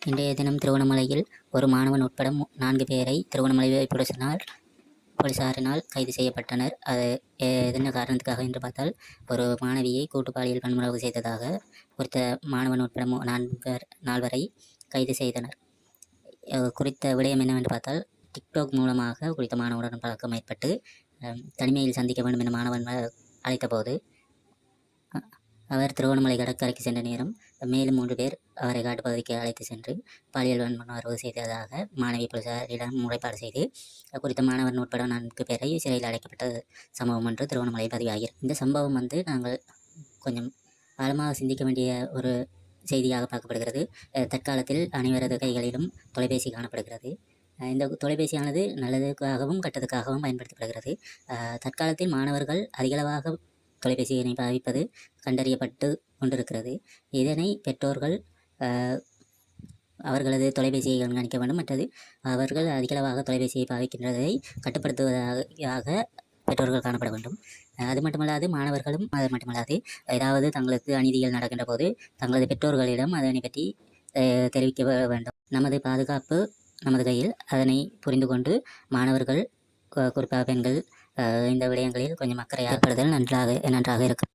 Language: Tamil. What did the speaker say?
இன்றைய தினம் திருவண்ணாமலையில் ஒரு மாணவன் உட்பட 4 பேரை திருவண்ணாமலை போலீசாரினால் கைது செய்யப்பட்டனர். அது என்ன காரணத்துக்காக என்று பார்த்தால், ஒரு மாணவியை கூட்டு பாலியல் வன்முறை செய்ததாக குறித்த மாணவன் உட்பட 4 கைது செய்தனர். குறித்த விடயம் என்னவென்று பார்த்தால், டிக்டாக் மூலமாக குறித்த மாணவனுடன் பழக்கம் ஏற்பட்டு தனிமையில் சந்திக்க வேண்டும் என மாணவன் அழைத்தபோது அவர் திருவண்ணாமலை கடற்கரைக்கு சென்ற நேரம் மேலும் 3 பேர் அவரை காட்டுப்பகுதிக்கு அழைத்து சென்று பாலியல் வன்முறை செய்ததாக மாணவி போலீசாரிடம் முறைப்பாடு செய்து குறித்த மாணவன் உட்பட 4 பேரை சிறையில் அடைக்கப்பட்ட சம்பவம் ஒன்று திருவண்ணாமலை பதிவாகிறது. இந்த சம்பவம் நாங்கள் கொஞ்சம் ஆழமாக சிந்திக்க வேண்டிய ஒரு செய்தியாக பார்க்கப்படுகிறது. தற்காலத்தில் அனைவரது கைகளிலும் தொலைபேசி காணப்படுகிறது. இந்த தொலைபேசியானது நல்லதுக்காகவும் கெட்டதுக்காகவும் பயன்படுத்தப்படுகிறது. தற்காலத்தில் மாணவர்கள் அதிகளவாக தொலைபேசியினை பாவிப்பது கண்டறியப்பட்டு கொண்டிருக்கிறது. இதனை பெற்றோர்கள் அவர்களது தொலைபேசியை கண்காணிக்க வேண்டும். மற்றது அவர்கள் அதிகளவாக தொலைபேசியை பாவிக்கின்றதை கட்டுப்படுத்துவதாக பெற்றோர்கள் காணப்பட வேண்டும். அது மட்டுமல்லாது மாணவர்களும் அது மட்டுமல்லாது ஏதாவது தங்களுக்கு அநீதிகள் நடக்கின்ற போது தங்களது பெற்றோர்களிடம் அதனை பற்றி தெரிவிக்க வேண்டும். நமது பாதுகாப்பு நமது கையில். அதனை புரிந்து கொண்டு மாணவர்கள் குறிப்பாக பெண்கள் இந்த விடயங்களில் கொஞ்சம் அக்கறை ஏற்படுதல் நன்றாக இருக்கும்.